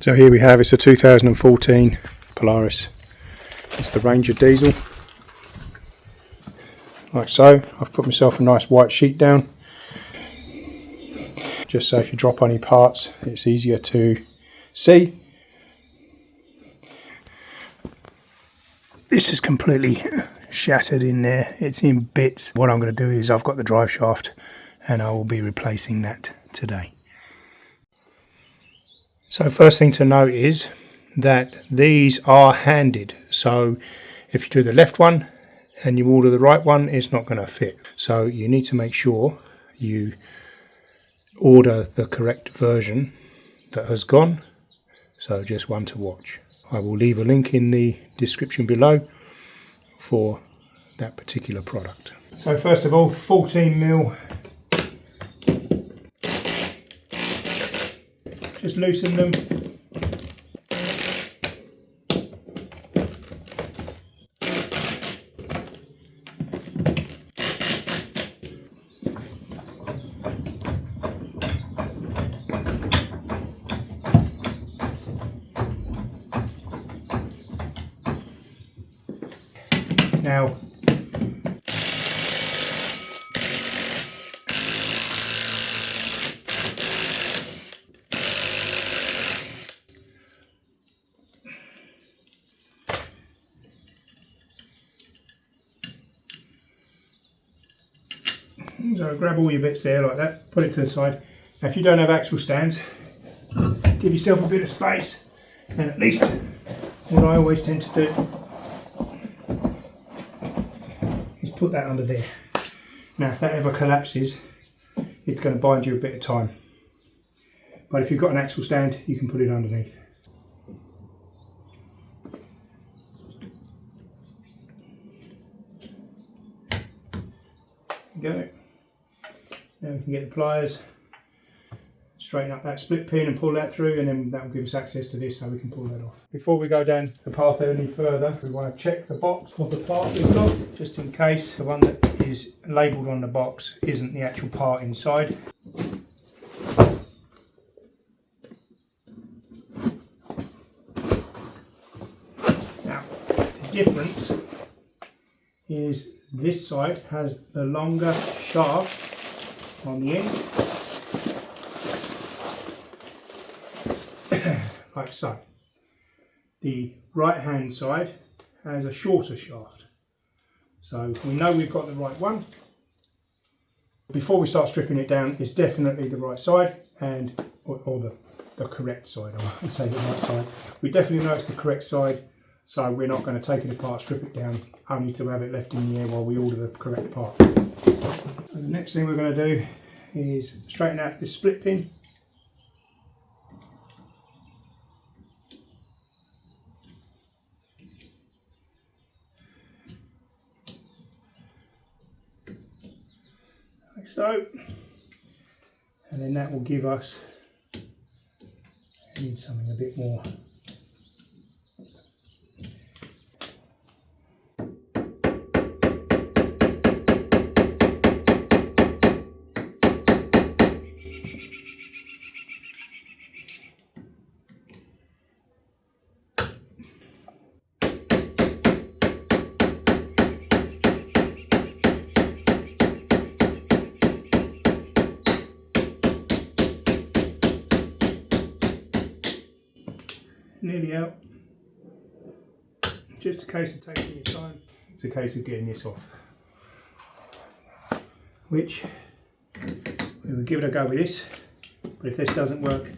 So here we have, it's a 2014 Polaris. It's the Ranger diesel. Like so. I've put myself a nice white sheet down, just so if you drop any parts it's easier to see. This is completely shattered in there, it's in bits. What I'm going to do is I've got the drive shaft and I will be replacing that today. So first thing to note is that these are handed, so if you do the left one and you order the right one, it's not going to fit. So you need to make sure you order the correct version that has gone. So just one to watch. I will leave a link in the description below for that particular product. So first of all, 14mm. Just loosen them. Now, so grab all your bits there like that, put it to the side. Now if you don't have axle stands, give yourself a bit of space, and at least what I always tend to do is put that under there. Now if that ever collapses, it's going to bind you a bit of time, but if you've got an axle stand you can put it underneath. There you go. Now we can get the pliers, straighten up that split pin and pull that through, and then that will give us access to this so we can pull that off. Before we go down the path any further, we want to check the box of the part we've got, just in case the one that is labelled on the box isn't the actual part inside. Now, the difference is this side has the longer shaft on the end, like so. The right hand side has a shorter shaft, so we know we've got the right one. Before we start stripping it down, it's definitely the right side, and or the correct side. I wouldn't say the right side. We definitely know it's the correct side, so we're not going to take it apart, strip it down, only to have it left in the air while we order the correct part. So the next thing we're going to do is straighten out this split pin. Like so. And then that will give us, I need something a bit more. Nearly out. Just a case of taking your time. It's a case of getting this off, which we will give it a go with this, but if this doesn't work,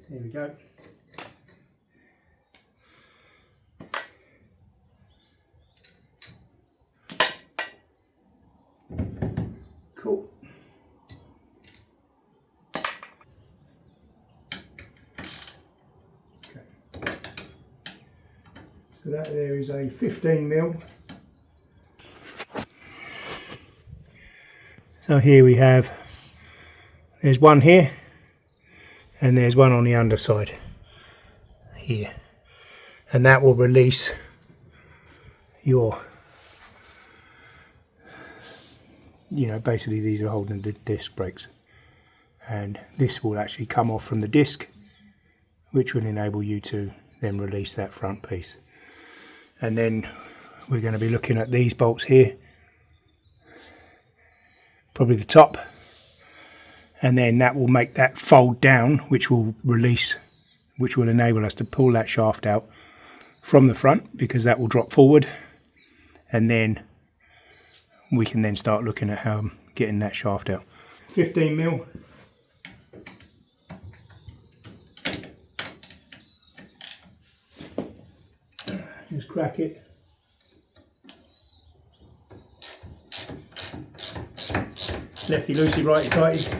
there we go. Cool. So that there is a 15mm. So here we have, there's one here and there's one on the underside here, and that will release your, basically these are holding the disc brakes, and this will actually come off from the disc, which will enable you to then release that front piece. And then we're going to be looking at these bolts here, probably the top, and then that will make that fold down, which will release, which will enable us to pull that shaft out from the front, because that will drop forward, and then we can then start looking at how getting that shaft out. 15mm. Just crack it. Lefty loosey, righty tighty.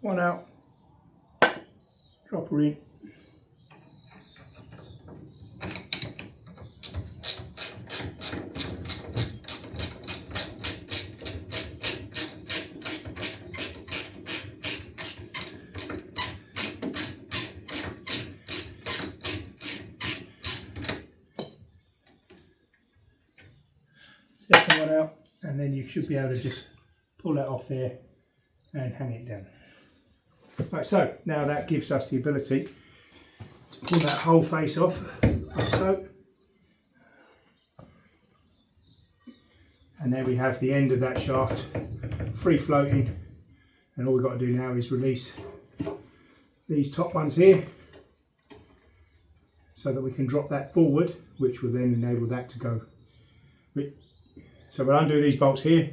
One out, drop her in. Second one out, and then you should be able to just pull that off there and hang it down. Right, so now that gives us the ability to pull that whole face off, like so. And there we have the end of that shaft, free floating, and all we've got to do now is release these top ones here, so that we can drop that forward, which will then enable that to go. So we'll undo these bolts here,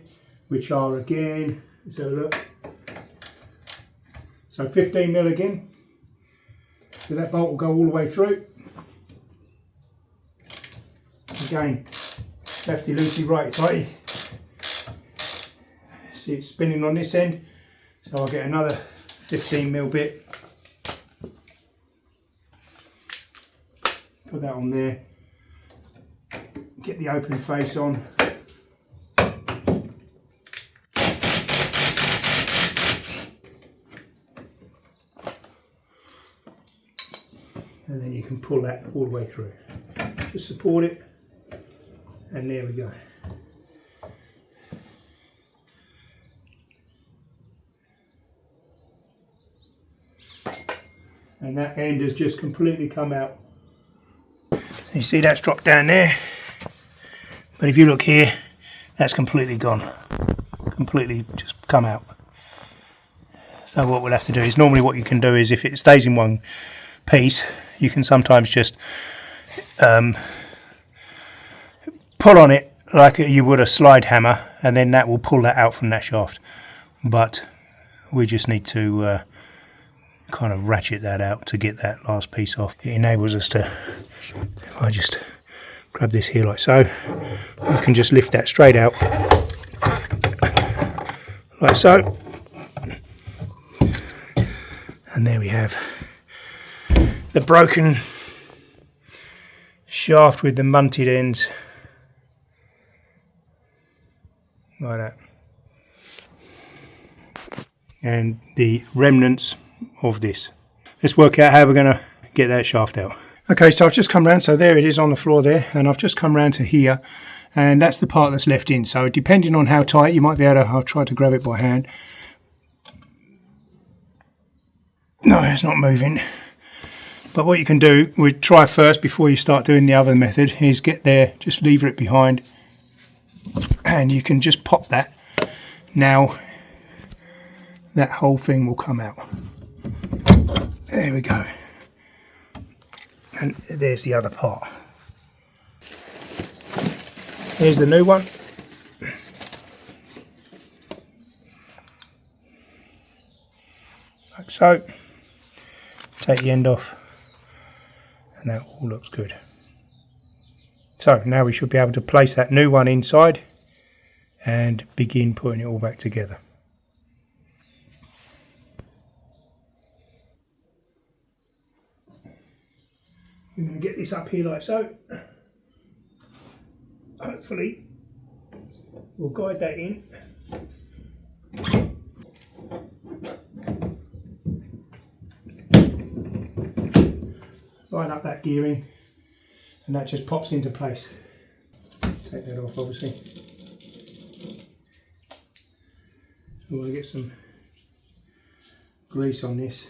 which are again, let's have a look. So 15mm again, so that bolt will go all the way through. Again, lefty loosey, righty tighty. See it's spinning on this end, so I'll get another 15mm bit. Put that on there. Get the open face on. And then you can pull that all the way through. Just support it, and there we go. And that end has just completely come out. You see that's dropped down there, but if you look here, that's completely gone. Completely just come out. So what we'll have to do is, normally what you can do is, if it stays in one piece, you can sometimes just pull on it like you would a slide hammer, and then that will pull that out from that shaft. But we just need to kind of ratchet that out to get that last piece off. It enables us to, if I just grab this here like so, we can just lift that straight out like so, and there we have the broken shaft with the munted ends, like that, and the remnants of this. Let's work out how we're going to get that shaft out. Okay, so I've just come round, so there it is on the floor there, and I've just come round to here, and that's the part that's left in. So depending on how tight, you might be able to, I'll try to grab it by hand. No, it's not moving. But what you can do, we try first before you start doing the other method, is get there, just lever it behind, and you can just pop that. Now that whole thing will come out. There we go. And there's the other part. Here's the new one. Like so. Take the end off, and that all looks good. So now we should be able to place that new one inside and begin putting it all back together. We're going to get this up here like so. Hopefully we'll guide that in. Line up that gearing and that just pops into place. Take that off obviously. We want to get some grease on this.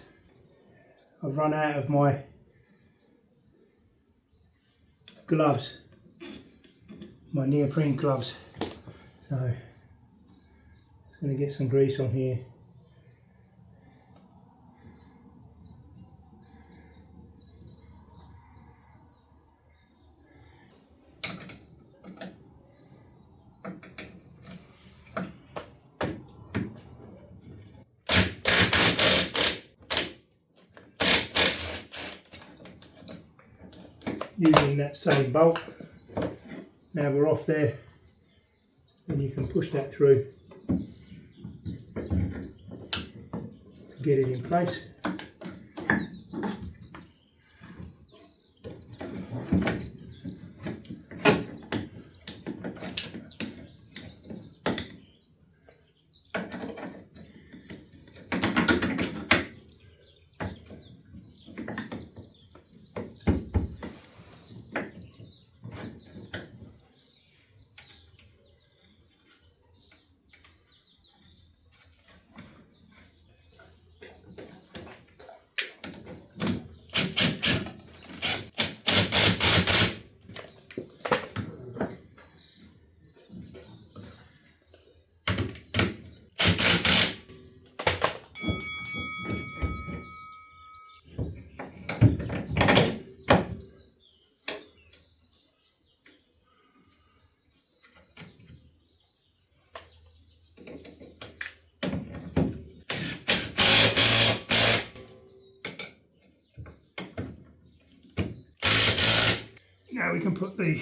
I've run out of my gloves, my neoprene gloves, so I'm going to get some grease on here. Using that same bolt. Now we're off there, and you can push that through to get it in place. Now we can put the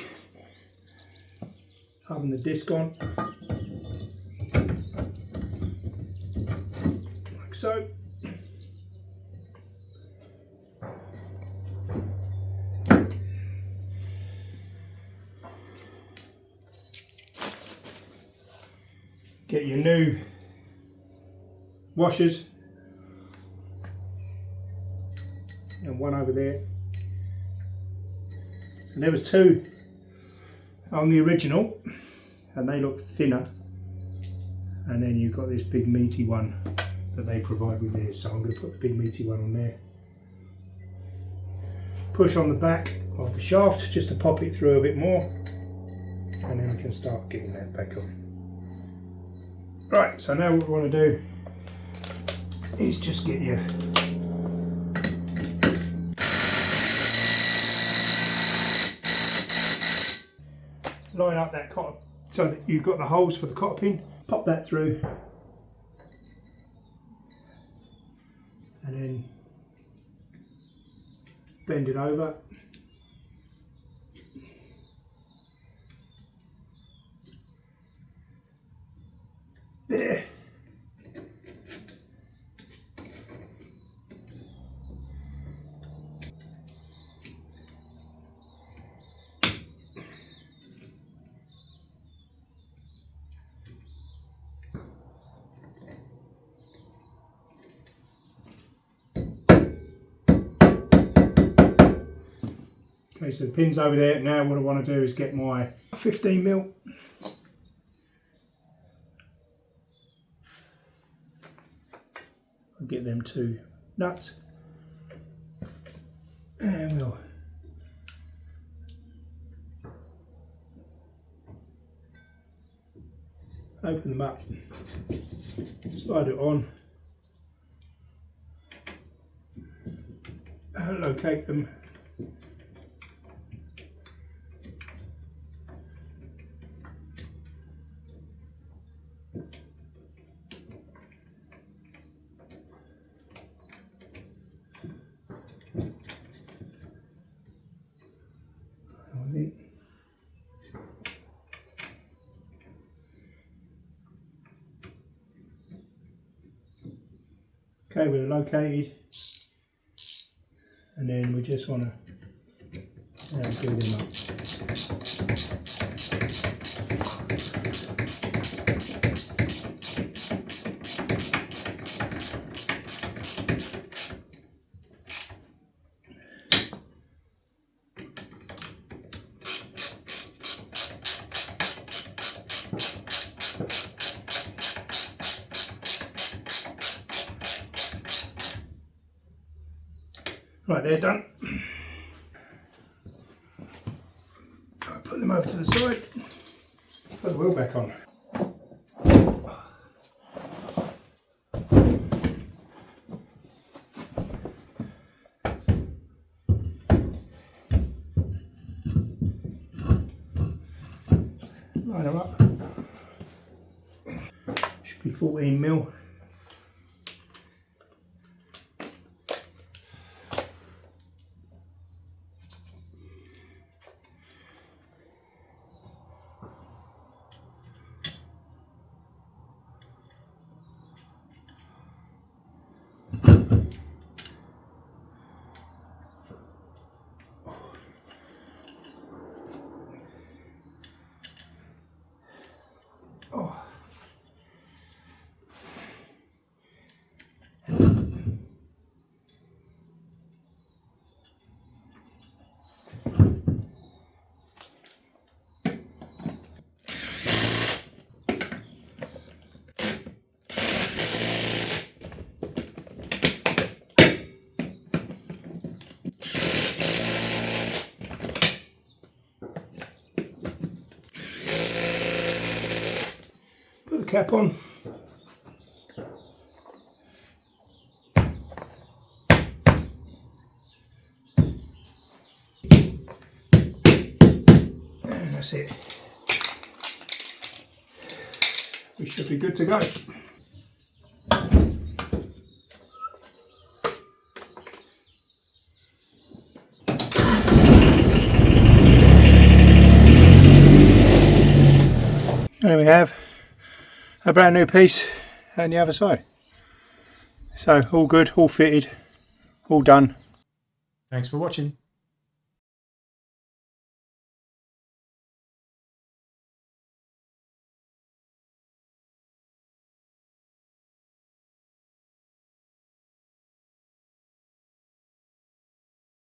hub and the disc on, like so. Get your new washers, and one over there. And there was two on the original and they look thinner, and then you've got this big meaty one that they provide with theirs, so I'm going to put the big meaty one on there. Push on the back of the shaft just to pop it through a bit more, and then we can start getting that back on. Right, so now what we want to do is just get your line up that cotter so that you've got the holes for the cotter pin. Pop that through, and then bend it over. There. Okay, so the pin's over there. Now what I want to do is get my 15mm. I'll get them two nuts, and we'll open them up, slide it on, locate them. Okay, we're located, and then we just want to and build them up. Right, they're done. Put them over to the side. Put the wheel back on. Line them up. Should be 14 mil. Oh. Put the cap on. And that's it. We should be good to go. There we have a brand new piece on the other side. So all good, all fitted, all done. Thanks for watching.